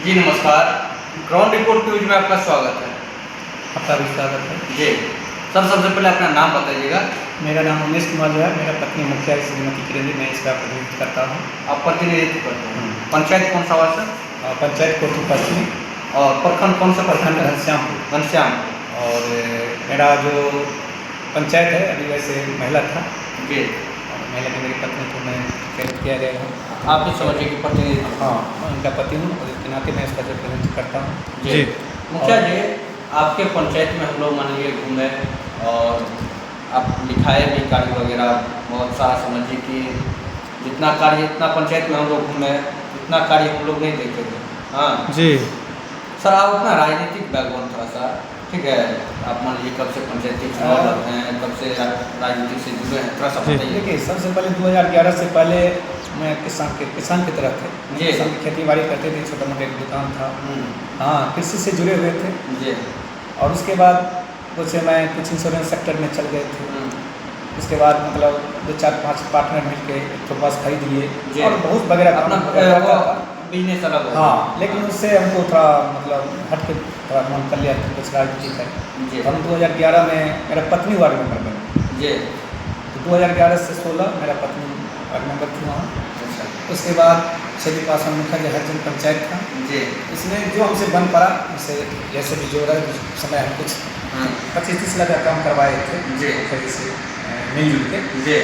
जी नमस्कार। Ground report news में आपका स्वागत है। आपका भी स्वागत है। जी सर, सबसे पहले अपना नाम बताइएगा। मेरा नाम उमेश कुमार जो है, मेरा पत्नी मुखिया श्रीमती किरण जी, मैं इसका प्रतिनिधित्व करता हूँ। आप प्रतिनिधित्व करते हैं। पंचायत कौन सा हुआ सर? पंचायत कोठी पश्चिमी और प्रखंड कौन सा? प्रखंड घनश्यामपुर। घनश्याम। और मेरा जो पंचायत है अभी वैसे महिला था जी। और महिला की मेरी पत्नी को मैं चयनित किया गया है। आप भी समझिए कि प्रतिनिधित्व। हाँ, मैं उनका पति हूँ और इसके नाते मैं इसका प्रतिनिधित्व करता हूँ। जी मुखिया जी, आपके पंचायत में हम लोग मान लीजिए घूमे और आप दिखाए भी कार्य वगैरह बहुत सारा। समझिए कि जितना कार्य इतना पंचायत में हम लोग घूमे उतना कार्य हम लोग नहीं देखे थे। हाँ जी सर, आप अपना राजनीतिक बैकग्राउंड थोड़ा सा, ठीक है, आप मान लीजिए कब से पंचायती चुनाव लड़ रहे हैं, कब से राजनीति से जुड़े हैं, थोड़ा सा बताइए। देखिए, सबसे पहले 2011 से पहले मैं किसान की तरफ थे। जी। किसान की खेती बाड़ी करते थे, छोटा मोटा एक दुकान था। हाँ, कृषि से जुड़े हुए थे। जी। और उसके बाद कुछ मैं कुछ इंश्योरेंस सेक्टर में चल गए थे। उसके बाद मतलब 2-4-5 पार्टनर मिलके एक तो बस खरीद लिए और बहुत वगैरह अपना काम बिजनेस अलग हो। हाँ, लेकिन उससे हमको थोड़ा मतलब हट के थोड़ा मन कर लिया कि कुछ राजनीतिक है। जी। हम 2011 में मेरा पत्नी वार्ड मेंबर बनी। जी। तो 2011 से 16 मेरा पत्नी वार्ड मेंबर थी वहाँ। अच्छा। उसके बाद छेदी पासवान मुखिया जो हरिजन पंचायत था। जी। इसमें जो हमसे बन पड़ा उसे जैसे भी जो रहा समय हम कुछ 25-30 लाख का काम करवाए थे। जी। मुखिया से मिलजुल के। जी।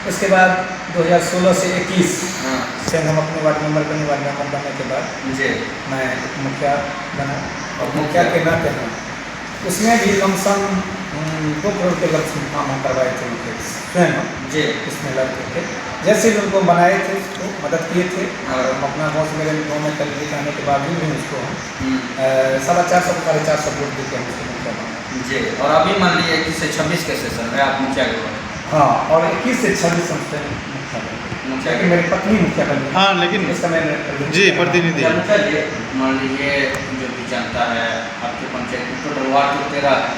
उसके बाद 2016 से 21 हाँ। से हम अपने वार्ड मेंबर बने। वार्ड मेंबर बनने के बाद जी। मैं मुखिया बना और मुखिया के नाते हैं उसमें भी लमसम 2 करोड़ के लक्ष्य काम हम करवाए थे मुखिया स्वयं। जी। इसमें लड़के थे, जैसे भी उनको बनाए थे उसको मदद किए थे। और हम अपना गाँव से मेरे गाँव में कल आने के बाद भी उसको हम 450-450 वोट देते हैं उसको मुखिया बना। जी। और अभी मान लीजिए 21 से 26 के सेशन में आप मुखिया के बने। हाँ, और 21 से 26 मुखिया लेकिन मेरी पत्नी मुखिया बनी। हाँ, लेकिन इसका मैं जी प्रतिनिधि मुखिया जी, मान लीजिए जो भी जानता है आपके पंचायत में टोटल वार्ड तो 13 है।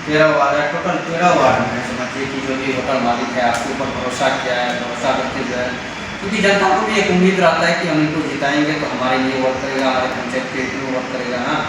13 वार्ड है, टोटल 13 वार्ड में समझिए कि जो भी होटल मालिक है आपके ऊपर भरोसा किया है, भरोसा करते हुए, क्योंकि जनता को भी एक उम्मीद रहता है कि हम इनको जिताएंगे तो हमारे लिए वर्क करेगा, हमारे पंचायत के लिए वर्क करेगा। हाँ,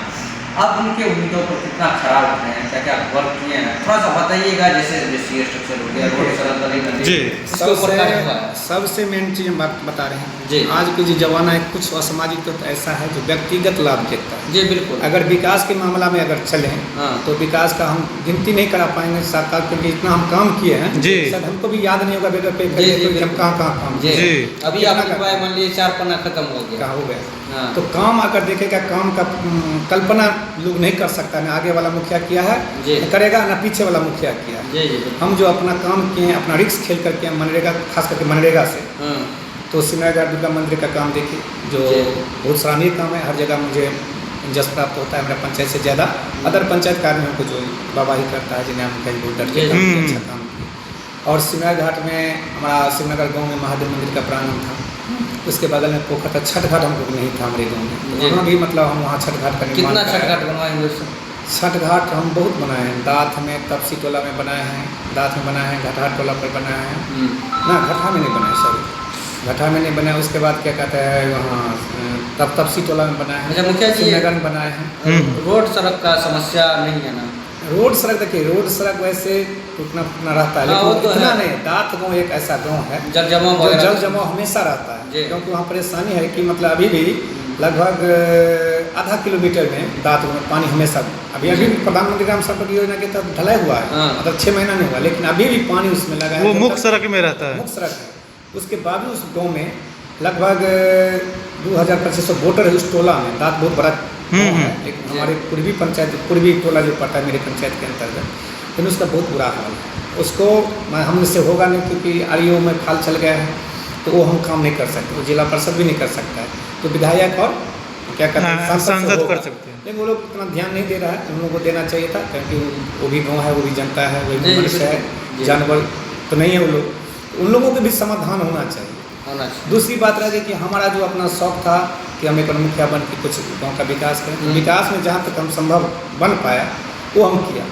आप उनके उम्मीदों पर कितना खरा उठ रहे हैं, क्या क्या वर्क किए हैं, थोड़ा सा बताइएगा। जैसे सी स्ट्रक्चर हो गया, रोड सड़क गली नदी, जी। इसके ऊपर कार्य हुआ है। सबसे मेन चीज़ हम बता रहे हैं जी। आज के जो जमाना है कुछ असामाजिक तो ऐसा है जो व्यक्तिगत लाभ देखता है। जी बिल्कुल। अगर विकास के मामला में अगर चलें हाँ। तो विकास का हम गिनती नहीं करा पाएंगे सरकार, क्योंकि इतना हम काम किए हैं। जी। शायद हमको भी याद नहीं होगा बेटा पे जी, जी, हम कहाँ काम जी। किए। अभी आप लिखवाए मान लीजिए 4 पन्ना खत्म हो गया। क्या हो गया। हाँ। तो काम अगर देखेगा, काम का कल्पना लोग नहीं कर सकता, ना आगे वाला मुखिया किया है जी। ना करेगा, ना पीछे वाला मुखिया किया है। जी जी बिल्कुल। हम जो अपना काम किए हैं, अपना रिस्क खेल करके मनरेगा, खास करके मनरेगा से, हाँ। तो सिमरागढ़ दुर्गा मंदिर का काम देखिए जो जी। बहुत सराहनीय काम है। हर जगह मुझे जस प्राप्त होता है, मेरा पंचायत से ज़्यादा अदर पंचायत कार्य में कुछ बाबा ही करता है, जिन्हें हम कहीं बहुत डर के काम किए, अच्छा काम किए। और सिमरागढ़ घाट में हमारा सिमरागढ़ गाँव में महादेव मंदिर का प्रांगण था, उसके बगल में पोखर था। छठ घाट हमको नहीं था हमारे गाँव में, वहाँ भी मतलब हम वहाँ छठ घाट का निर्माण कितना कराए। छठ घाट बनवाएंगे उससे? छठ घाट हम बहुत बनाए हैं। दाथ में, तपसी टोला में बनाए हैं, दाथ में बनाए हैं, घाटहाट टोला पर बनाए हैं ना, घाटा में नहीं बनाए, सॉरी घाटा में नहीं बनाए। उसके बाद क्या कहते हैं वहाँ तपसी टोला में बनाए हैं। अच्छा मुखिया जी, नगर में बनाए हैं। रोड सड़क का समस्या नहीं है ना? रोड सड़क देखिए, रोड सड़क वैसे टूटना फूटना रहता है, हाँ, वो लेकिन तो इतना है। नहीं। दात गाँव एक ऐसा गाँव है जल जमाव जो वगैरह? जल जमाव हमेशा रहता जी। है, क्योंकि वहाँ परेशानी है कि मतलब अभी भी लगभग आधा किलोमीटर में दांत में पानी हमेशा अभी भी प्रधानमंत्री ग्राम सड़क योजना के तहत ढलाई हुआ है। हाँ। मतलब 6 महीना नहीं हुआ, लेकिन अभी भी पानी उसमें लगा है। वो जब मुख्य तक सड़क में रहता है। मुख्य सड़क है। उसके बाद भी उस गाँव में लगभग 2500 वोटर है उस टोला में। दांत बहुत बड़ा गाँव है, लेकिन हमारे पूर्वी पंचायत, पूर्वी टोला जो पड़ता है मेरे पंचायत के अंतर्गत, लेकिन उसका बहुत बुरा हाल है। उसको हमसे होगा नहीं, क्योंकि REO में फाल चल गया है, तो वो हम काम नहीं कर सकते, वो जिला परिषद भी नहीं कर सकता है, तो विधायक और क्या कहते हैं सांसद कर सकते हैं। लेकिन वो लोग इतना ध्यान नहीं दे रहा है, उन लोगों को देना चाहिए था, क्योंकि वो भी गाँव है, वो भी जनता है, वो भी मनुष्य है, जानवर तो नहीं है वो लोग, उन लोगों के भी समाधान होना चाहिए। दूसरी बात रह गई कि हमारा जो अपना शौक था कि हम एक मुखिया बन के कुछ गाँव का विकास करें, विकास में जहाँ तक हम संभव बन पाया वो हम किया।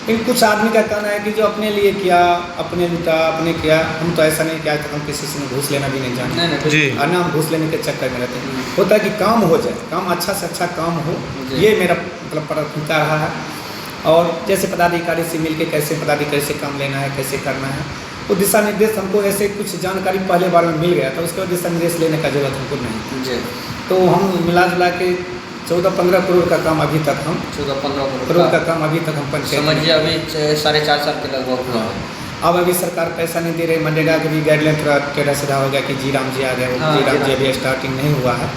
लेकिन कुछ आदमी का कहना है कि जो अपने लिए किया, अपने लूटा, अपने किया, हम तो ऐसा नहीं किया कि हम किसी से घूस लेना भी नहीं जानते। नहीं जी। और ना हम घूस लेने के चक्कर में रहते हैं। होता है कि काम हो जाए, काम अच्छा से अच्छा काम हो, जी। ये मेरा मतलब प्राथमिकता रहा है। और जैसे पदाधिकारी से मिलके कैसे पदाधिकारी से काम लेना है, कैसे करना है, वो दिशा निर्देश हमको ऐसे कुछ जानकारी पहले बार में मिल गया था, उसके बाद दिशा निर्देश लेने का जरूरत हमको नहीं। जी। तो हम मिला जुला के 14-15 करोड़ का काम अभी तक हम 14-15 करोड़ का काम अभी तक हम पंचायत में- समझिए अभी 4.5 साल के लगभग हुआ है। अब अभी सरकार पैसा नहीं दे रही। मनरेगा के भी गाइडलाइन थोड़ा टेढ़ा सीधा हो गया कि जी राम जी आ गए, वो हाँ, जी राम जी जी अभी स्टार्टिंग नहीं हुआ है,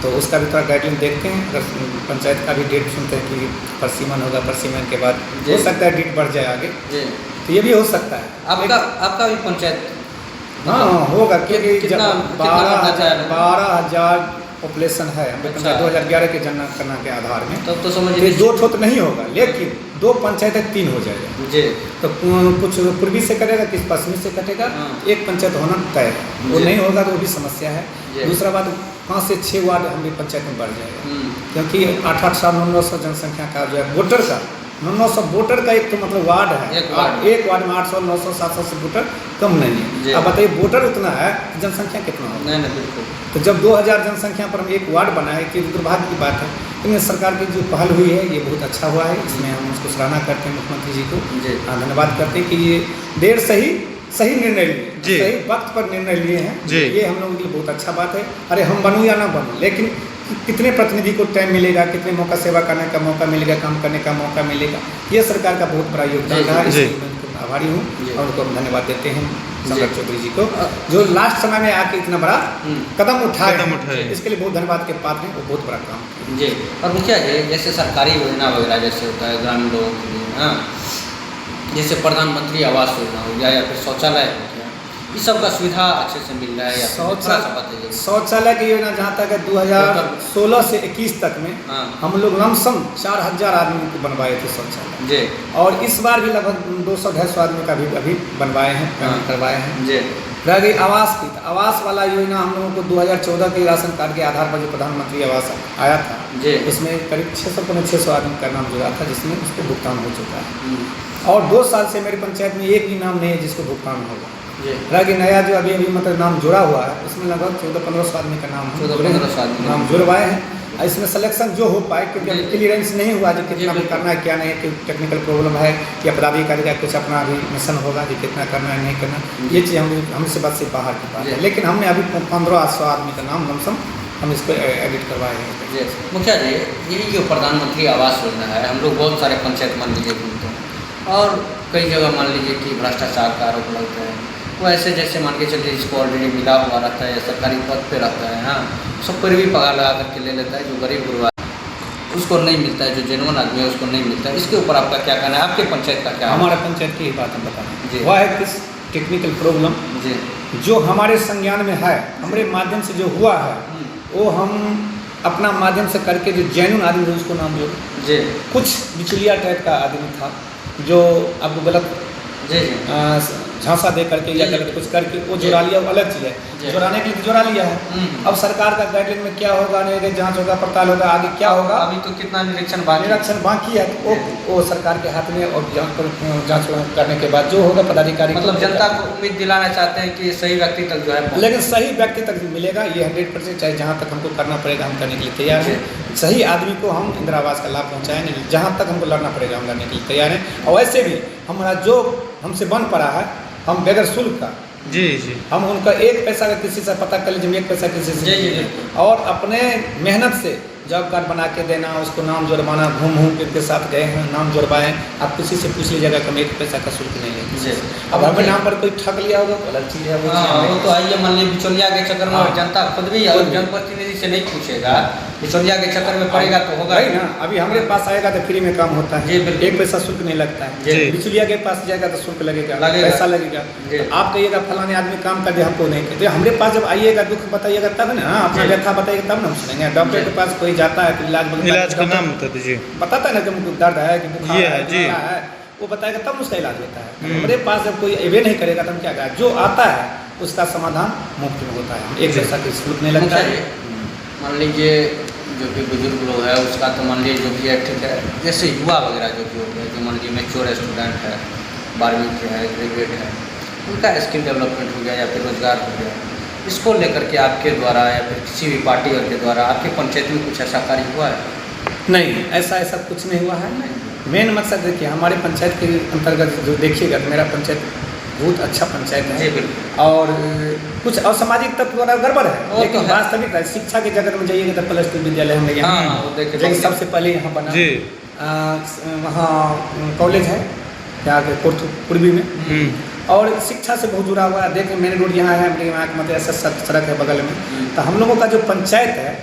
तो उसका भी थोड़ा गाइडलाइन देखते हैं। अगर पंचायत का भी डेट सुनते हैं कि परसिमन होगा, परसिमन के बाद जी। हो सकता है डेट बढ़ जाए आगे, जी। तो ये भी हो सकता है। आपका भी पंचायत हाँ होगा, क्योंकि कितना 12,000 पॉपुलेशन है हमारे अच्छा। पंचायत 2011 के जनगणना के आधार में। तब तो तो समझिए 2 ठो तो नहीं होगा, लेकिन 2 पंचायतें 3 हो जाएगा। जी। तो कुछ पूर्वी से कटेगा, किस पश्चिमी से कटेगा, हाँ। एक पंचायत होना तय है। वो जी। नहीं होगा तो वो भी समस्या है। जी। दूसरा बात 5 से 6 वार्ड हमारी पंचायत में बढ़ जाएगा, हम्म। क्योंकि 800-900 जनसंख्या का जो है वोटर का 900 वोटर का एक तो मतलब वार्ड है। एक वार्ड। एक वार्ड में 800, 900, 700 से वोटर कम नहीं जी। है। अब बताइए वोटर उतना है, जनसंख्या कितना होगा? नहीं बिल्कुल। तो जब 2000 जनसंख्या पर हम एक वार्ड बनाए, कि दुर्भाग्य की बात है। लेकिन सरकार की जो पहल हुई है ये बहुत अच्छा हुआ है, इसमें हम उसको सराहना करते हैं मुख्यमंत्री जी को। जी। धन्यवाद करते हैं कि ये देर सही निर्णय लिए, जी। सही वक्त पर निर्णय लिए हैं। जी। ये हम लोगों के लिए बहुत अच्छा बात है। अरे हम बनूँ या ना बनूँ, लेकिन कितने प्रतिनिधि को टाइम मिलेगा, कितने मौका सेवा करने का मौका मिलेगा, काम करने का मौका मिलेगा, ये सरकार का बहुत बड़ा योगदान जी, रहा। जी। इसलिए मैं उनको आभारी जी। हूँ और उनको हम धन्यवाद देते हैं सम्राट जी। चौधरी जी को, जो लास्ट समय में आके इतना बड़ा कदम उठाए कदम हैं। उठाए। इसके लिए बहुत धन्यवाद के पात्र हैं, वो बहुत बड़ा काम किया। जी। और मुखिया जी जैसे सरकारी योजना वगैरह जैसे होता है ग्रामीण लोगों के लिए, हाँ, जैसे प्रधानमंत्री आवास योजना हो गया या फिर शौचालय हो गया, इस सब का सुविधा अच्छे से मिल रहा है या फिर थोड़ा सा बताइए। शौचालय की योजना जहाँ तक है 2016 से 21 तक में हाँ। हम लोग लमसम 4000 आदमी को बनवाए थे शौचालय, जी। और इस बार भी लगभग 200-250 आदमी का भी अभी बनवाए हैं, हाँ। करवाए हैं। जी। रह गई आवास की, तो आवास वाला योजना हम लोगों को 2014 के राशन कार्ड के आधार पर जो प्रधानमंत्री आवास आया था, जी। उसमें करीब 600 आदमी का नाम जुड़ा था, जिसमें उसको भुगतान हो चुका है। हम्म। और 2 साल से मेरी पंचायत में एक भी नाम नहीं है जिसको भुगतान होगा। जी। रह गई नया जो अभी मतलब नाम जुड़ा हुआ है, उसमें लगभग 1400-1500 आदमी का नाम हम 1400-1500 आदमी नाम जुड़वाए हैं। और इसमें सिलेक्शन जो हो पाए, क्योंकि अभी जी। क्लियरेंस नहीं हुआ जो कितना भी बिल्कुल। करना है क्या नहीं, कि टेक्निकल प्रॉब्लम है या पदाधिकारी का कुछ अपना अभी मिशन होगा जो कितना करना है नहीं करना, ये चीज़ हमसे बात से बाहर की बात है। जी। लेकिन हमने अभी 1500 आदमी का नाम लमसम हम इसको एडिट करवाए हैं। जी। मुखिया जी यही जो प्रधानमंत्री आवास योजना है, हम लोग बहुत सारे पंचायत मान लीजिए घूमते हैं और कई जगह मान लीजिए कि भ्रष्टाचार का आरोप लगता है, वो ऐसे जैसे मान के चलिए जिसको ऑलरेडी मिला हुआ रहता है या सरकारी पद पे रहता है, हाँ, सब पर भी पगार लगा करके ले लेता है, जो गरीब गुरबा उसको नहीं मिलता है, जो जेनुअन आदमी है उसको नहीं मिलता है। इसके ऊपर आपका क्या कहना है, आपके पंचायत का क्या है? हमारे पंचायत की बात हम बता रहे जी। हैं, वह है किस टेक्निकल प्रॉब्लम जी। जो हमारे संज्ञान में है, हमारे माध्यम से जो हुआ है, वो हम अपना माध्यम से करके जो जेन्युइन आदमी है उसको नाम दो। जी। कुछ बिचुलिया टाइप का आदमी था जो आपको गलत जी। जी। झांसा दे करके या करके कुछ करके वो चुरा लिया, वो अलग चीज़ जी। है। चुराने के लिए चुरा लिया है। अब सरकार का गाइडलाइन में क्या होगा, नहीं जांच होगा, पड़ताल होगा, आगे क्या होगा, अभी तो कितना निरीक्षण बाकी है। निरीक्षण बाकी है, तो वो सरकार के हाथ में, और जांच करने के बाद जो होगा पदाधिकारी, मतलब जनता को उम्मीद दिलाना चाहते हैं कि सही व्यक्ति तक जो है लेकिन सही व्यक्ति तक मिलेगा, ये 100%, चाहे जहाँ तक हमको करना पड़ेगा हम करने के लिए तैयार हैं। सही आदमी को हम इंदिरा आवास का लाभ पहुँचाएंगे, जहाँ तक हमको लड़ना पड़ेगा हम लड़ने के लिए तैयार हैं। और वैसे भी हमारा जो हमसे बन पड़ा है, हम बगैर शुल्क का, जी जी, हम उनका 1 पैसा का किसी से पता कर लीजिए, 1 पैसा किसी से जी, जी, नहीं जी। है। और अपने मेहनत से जॉब कार्ड बना के देना, उसको नाम जुर्माना, घूम के साथ गए हैं, नाम जुड़वाएं, आप किसी से पूछ लीजिएगा कि हम 1 पैसा का शुल्क नहीं जी। लेंगे। अब हमें नाम पर कोई ठग लिया होगा तो अलग चीज़ है, वो चीज़ हाँ, हमें- वो तो आइए मान लीजिए बिचौलिया के चक्कर में, हाँ। और जनता खुद भी और जनप्रतिनिधि से नहीं पूछेगा, बिचौलिया के चक्कर में पड़ेगा तो होगा वही ना। अभी हमारे पास आएगा तो फ्री में काम होता जी, है, बिल्कुल। 1 पैसा शुल्क नहीं लगता जी। है। बिचौलिया के पास जाएगा तो शुल्क लगेगा, पैसा लगेगा। जी। तो आप कहिएगा फलाने आदमी काम कर दे, हमको नहीं कर दे। हमारे पास जब आइएगा, दुख बताइएगा तब ना, अपना जी। व्यथा बताइएगा तब ना हम सुनेंगे। डॉक्टर के पास कोई जाता है तो इलाज का नाम बता दीजिए। बताता है ना कि हमको दर्द है, कि बुखार ये है, है, जी। बुखार है, वो बताएगा तब उसका इलाज होता है। हमारे पास जब कोई एवे नहीं करेगा तो हम क्या करें? जो आता है उसका समाधान मुफ्त में होता है, 1 जी। पैसा की शुल्क नहीं लगता मुखिया है। जी, मान लीजिए जो भी बुजुर्ग लोग है उसका तो मान लीजिए जो भी है ठीक है, जैसे युवा वगैरह जो भी हो गया, जो मान लीजिए मैच्योर स्टूडेंट है, 12वीं के है, ग्रेजुएट है, उनका स्किल डेवलपमेंट हो गया या फिर रोजगार हो गया, इसको लेकर के आपके द्वारा या फिर किसी भी पार्टी के द्वारा आपके पंचायत में कुछ ऐसा कार्य हुआ है? नहीं, ऐसा कुछ नहीं हुआ है। मेन मकसद देखिए, हमारे पंचायत के अंतर्गत जो देखिएगा तो मेरा पंचायत बहुत अच्छा पंचायत है। जी बिल्कुल। और कुछ असामाजिक तत्व द्वारा गड़बड़ है, वो लेकिन तो है। वास्तविक है। शिक्षा के जगत में जाइएगा तो +2 विद्यालय हमने यहाँ वो देखिए जो कि सबसे पहले यहाँ बना। जी। वहाँ कॉलेज है क्या के पूर्वी में, और शिक्षा से बहुत जुड़ा हुआ है। देखिए मेन रोड यहाँ है, यहाँ मतलब ऐसा सड़क है बगल में। तो हम लोगों का जो पंचायत है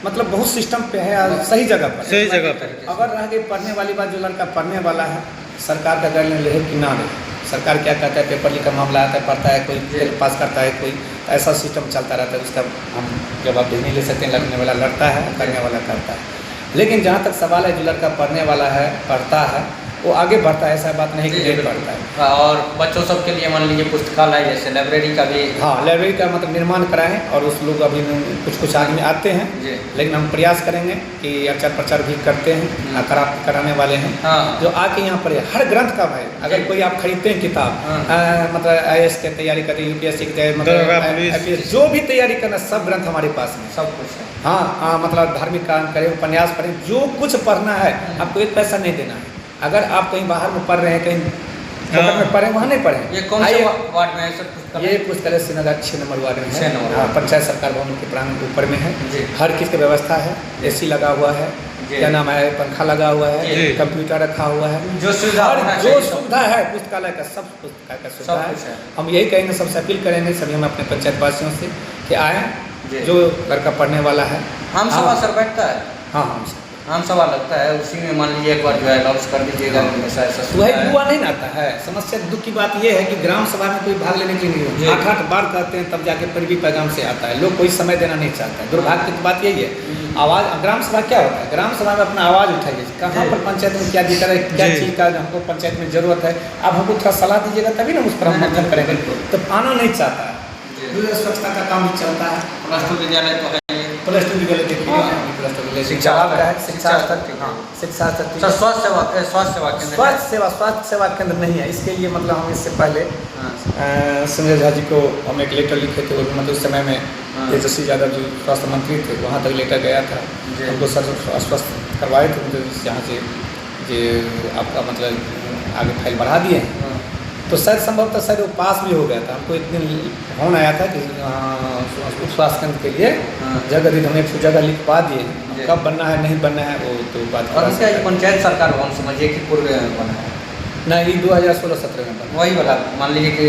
मतलब बहुत सिस्टम पे है और सही जगह पर है। सही जगह पर। अगर रह गई पढ़ने वाली बात, जो लड़का पढ़ने वाला है, सरकार का गाइडलाइन रहे कि ना रहे, सरकार क्या कहता है, पेपर लीक का मामला आता है, पढ़ता है कोई, फेल पास करता है कोई, ऐसा सिस्टम चलता रहता है। उसका हम जवाब नहीं ले सकते हैं। लड़ने वाला लड़ता है, करने वाला करता है। लेकिन जहाँ तक सवाल है, जो लड़का पढ़ने वाला है, पढ़ता है, वो आगे बढ़ता है। ऐसा बात नहीं कि नहीं बढ़ता है। और बच्चों सब के लिए मान लीजिए पुस्तकालय जैसे लाइब्रेरी का भी, हाँ, लाइब्रेरी का मतलब निर्माण कराएं। और उस लोग अभी कुछ आदमी आते हैं, जी। लेकिन हम प्रयास करेंगे कि अचार प्रचार भी करते हैं, कराने वाले हैं। हाँ। जो आके यहाँ पर हर ग्रंथ का भाई, अगर कोई आप खरीदते हैं किताब, मतलब IAS की तैयारी करते हैं, UPSC की तैयारी, मतलब IPS जो भी तैयारी करना, सब ग्रंथ हमारे पास में सब कुछ है। हाँ, मतलब धार्मिक काम करें, उपन्यास पढ़ें, जो कुछ पढ़ना है आपको 1 पैसा नहीं देना है। अगर आप कहीं बाहर में पढ़ रहे हैं, कहीं फोकट में पढ़ें, वहाँ नहीं पढ़ें। ये कौन से वार्ड में है सर पुस्तकालय? ये पुस्तकालय श्रीनगर 6 नंबर वार्ड में 6 है। नंबर हाँ, पंचायत सरकार भवन के प्रांगण के ऊपर में है। जी। हर चीज़ की व्यवस्था है, AC लगा हुआ है, जी। क्या नाम है, पंखा लगा हुआ है, जी। कंप्यूटर रखा हुआ है, जो सुविधा हर होना जो चाहिए सब। सुविधा है पुस्तकालय का, सब पुस्तकालय का सुविधा सब कुछ है। हम यही कहेंगे, सबसे अपील करेंगे सभी हम अपने पंचायत वासियों से कि आएँ, जी। जो लड़का पढ़ने वाला है। हम हाँ। सभा सर बैठता है, हाँ हाँ, आम सभा लगता है, उसी में मान लीजिए एक बार जो है अनाउंस कर दीजिएगा ऐसा ऐसा वही सुविधा है। युवा नहीं ना आता है। समस्या दुख की बात यह है कि ग्राम सभा में कोई भाग लेने के लिए जी। 8-8 बार कहते हैं, तब जाके परिवी पैगाम से आता है। लोग कोई समय देना नहीं चाहता है। दुर्भाग्य की बात यही है। आवाज़, ग्राम सभा क्या होता है? ग्राम सभा में अपना आवाज़ उठाइए, कहाँ जी। पर पंचायत में क्या दिक्कत है, क्या जी। चीज़ का हमको पंचायत में ज़रूरत है, आप हमको थोड़ा सलाह दीजिएगा, तभी ना उस पर हम मंथन करेंगे। तो आना नहीं चाहता है। जी। दूसरा स्वच्छता का काम भी चलता है। +2 विद्यालय तो है ही। +2 विद्यालय देखिए, हाँ। +2 शिक्षा जवाब का है, स्तर, शिक्षा शिक्षा स्तर, स्तर, हाँ, शिक्षा स्तर। सर स्वास्थ्य सेवा केंद्र है? स्वास्थ्य सेवा केंद्र नहीं है। इसके लिए मतलब हम इससे पहले हाँ। संजय झा जी को हम एक लेटर लिखे थे। और मतलब उस समय में हाँ। तेजस्वी यादव जी स्वास्थ्य मंत्री थे, वहाँ तक लेटर गया था। जी। उनको सर आश्वस्त करवाए थे, मतलब यहाँ से जे आपका मतलब आगे फाइल बढ़ा दिए हैं। हाँ। तो शायद संभवतः शायद वो पास भी हो गया था। हमको एक दिन फोन आया था कि स्वास्थ्य केंद्र के लिए हाँ। जगह दी, हमने एक जगह लिखवा दिए। जी। कब बनना है नहीं बनना है वो तो बात और उसका ये पंचायत सरकार भवन समझिए कि पूर्व में बना है, नहीं, 2016-17 में बना। वही वाला मान लीजिए कि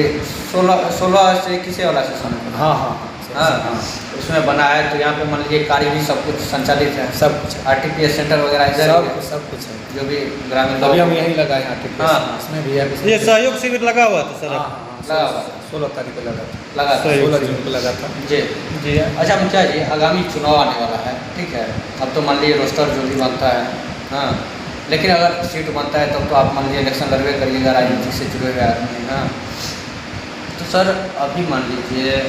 16 से किसी वाला सेशन में बना। हाँ हाँ हाँ हाँ, उसमें बना है। तो यहाँ पे मान लीजिए कार्य भी सब कुछ संचालित है, सब कुछ है। RTPS सेंटर वगैरह इधर ही है, सब कुछ है। जो भी ग्रामीण अभी हम लोग यहीं लगाए हैं RTPS, हाँ। इसमें भी है। ये सहयोग शिविर लगा हुआ था सर। हाँ, लगा हुआ। 16 तारीख को लगा था, लगा था। सहयोग 16 जून को लगा था। जी। जी। अच्छा मुखिया जी, आगामी चुनाव आने वाला है, ठीक है? अब तो मान लीजिए रोस्टर जो भी बनता है, हाँ, लेकिन अगर सीट बनता है तब तो आप मान लीजिए इलेक्शन लड़वे करिएगा, राजनीति से जुड़े हुए आदमी, हाँ। तो सर अभी मान लीजिए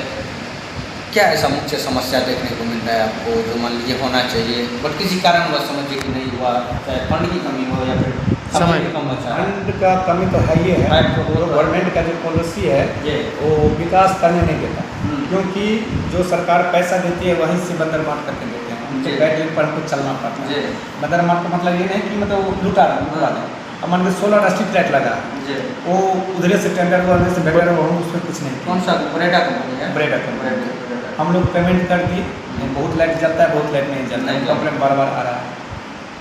क्या ऐसा मुख्य समस्या देखने को मिल रहा है आपको जो मान लीजिए होना चाहिए बट किसी कारणवश समझिए कि नहीं हुआ, चाहे फंड की कमी हो या फिर समय की कम बचा है? फंड का कमी तो है ही है। Right, तो गवर्नमेंट का जो पॉलिसी है ये वो विकास करने नहीं देता, हम्म। क्योंकि जो सरकार पैसा देती है वहीं से बदर बांट करके देते हैं। उनके जी। गाइडलाइन पर हमको चलना पड़ता है। जी। बदर बांट का मतलब ये नहीं कि मतलब वो लुटा दें। अब मान लो 16 स्ट्रीट लाइट लगा, जी। वो उधरे से टेंडर हुआ, उधर से बेटर हुआ, हम उसमें कुछ नहीं किया। कौन सा ब्रेडा कंपनी है? Breda company. हम लोग पेमेंट कर दिए, बहुत लाइट जलता है, बहुत लाइट नहीं जलता है, नहीं कंप्लेंट बार बार आ रहा है।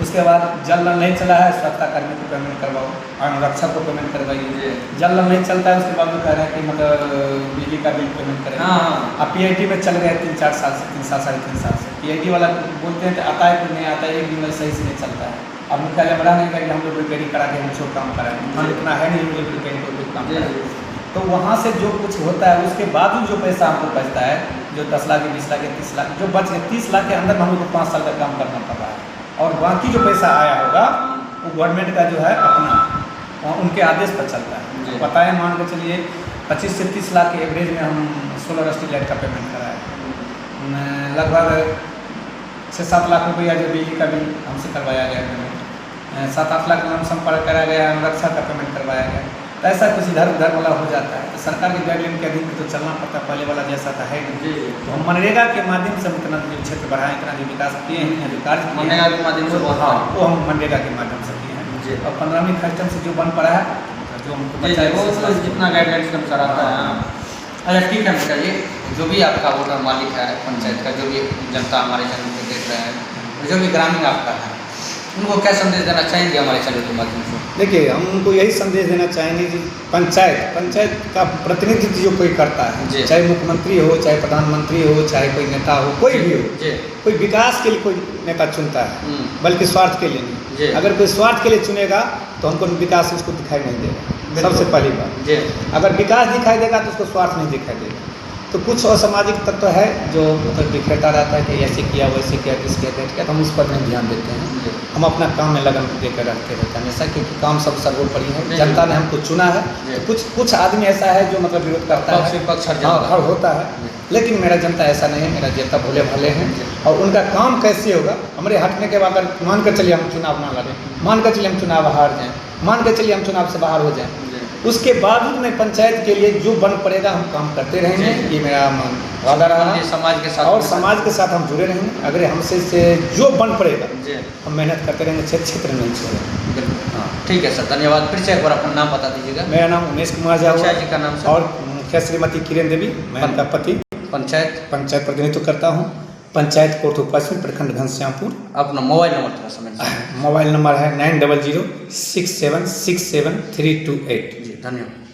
उसके बाद जल नल नहीं चला है, स्वच्छता कर्मी को पेमेंट करवाओ, अनुरक्षक को पेमेंट करवाइए। जी। जल नल नहीं चलता है, उसके बाद वो कह रहे हैं कि मतलब बिजली का बिल पेमेंट करें। हाँ। अब PIT में चल गए 3-4 साल से, 3 साल, साढ़े 3 साल से। PIT वाला बोलते हैं कि आता है कि नहीं आता है, एक दिन में सही से नहीं चलता है। अब मुख्यालय बड़ा नहीं कहा कि हम लोग रिपेयरिंग करा के हम छोट काम कराएं, फंड इतना है नहीं, हम लोग रिपेयरिंग को कुछ काम कराएं। तो वहाँ से जो कुछ होता है उसके बाद जो पैसा हमको बचता है, जो 10 लाख, 20 लाख, 30 लाख जो बच गए, 30 लाख के अंदर में हम लोग को 5 साल का काम करना पड़ रहा है। और बाकी जो पैसा आया होगा वो गवर्नमेंट का जो है अपना उनके आदेश पर चलता जी। है। पता है, मान के चलिए 25 से 30 लाख के एवरेज में हम 16 स्ट्रीट लाइट का पेमेंट कराए। लगभग 6-7 लाख रुपया जो बिजली का बिल हमसे करवाया गया पेमेंट, 7-8 लाख लमसम पर करा गया, अनुरक्षा का पेमेंट करवाया गया। तो ऐसा कुछ इधर उधर वाला हो जाता है, तो सरकार की गाइडलाइन के अधीन में तो चलना पड़ता, पहले वाला जैसा था है नहीं। तो हम मनरेगा के माध्यम से हम इतना जो क्षेत्र बढ़ाएं, इतना जो विकास किए हैं, जो कार्य किए हैं, मनरेगा के माध्यम से बहुत हाँ, वो हम मनरेगा के माध्यम से किए जी। हैं। और 15वीं खर्चन से जो बन पड़ा है, जो हमको बचा है, वो तो जितना गाइडलाइंस का चलाता है। अच्छा ठीक है, बताइए जो भी आपका वोटर मालिक है पंचायत का, जो भी जनता हमारे चैनल को देख रहे हैं, जो भी ग्रामीण आपका है, उनको क्या संदेश देना चाहेंगे हमारे चैनल के माध्यम से? देखिए, हम उनको यही संदेश देना चाहेंगे कि पंचायत का प्रतिनिधित्व जो कोई करता है, चाहे मुख्यमंत्री हो, चाहे प्रधानमंत्री हो, चाहे कोई नेता हो, कोई भी हो, कोई विकास के लिए कोई नेता चुनता है, बल्कि स्वार्थ के लिए नहीं। अगर कोई स्वार्थ के लिए चुनेगा तो हमको विकास उसको दिखाई नहीं देगा, सबसे पहली बात। अगर विकास दिखाई देगा तो उसको स्वार्थ नहीं दिखाई देगा। तो कुछ असामाजिक तत्व है जो मतलब बिखेरता रहता है कि ऐसे किया वैसे किया, किस किया तो हम उस पर नहीं ध्यान देते हैं। हम अपना काम में लगन देकर रखते रहते हैं हमेशा, क्योंकि काम सब सर्वोपरि है। जनता ने हमको चुना है, तो कुछ आदमी ऐसा है जो मतलब विरोध करता है, हर होता है, लेकिन मेरा जनता ऐसा नहीं है। मेरा जनता भोले भाले हैं, और उनका काम कैसे होगा, हमारे हटने के बाद अगर मान कर चलिए हम चुनाव ना लड़ें, मान कर चलिए हम चुनाव हार जाएँ, मान कर चलिए हम चुनाव से बाहर हो जाएँ, उसके बावजूद में पंचायत के लिए जो बन पड़ेगा हम काम करते रहेंगे। ये मेरा वादा रहा है। समाज के साथ और समाज के साथ हम जुड़े रहेंगे। अगर हमसे से जो बन पड़ेगा हम मेहनत करते रहेंगे, क्षेत्र में नहीं छोड़ेंगे। हाँ ठीक है सर, धन्यवाद। फिर से एक बार अपना नाम बता दीजिएगा। मेरा नाम उमेश कुमार झा जी का नाम सर? और मुखिया श्रीमती किरण देवी, मैं उनका पति, पंचायत प्रतिनिधित्व करता हूँ। पंचायत कोट पश्चिम, प्रखंड घनश्यामपुर। अपना मोबाइल नंबर थोड़ा समय? मोबाइल नंबर है 9006767328। जी धन्यवाद।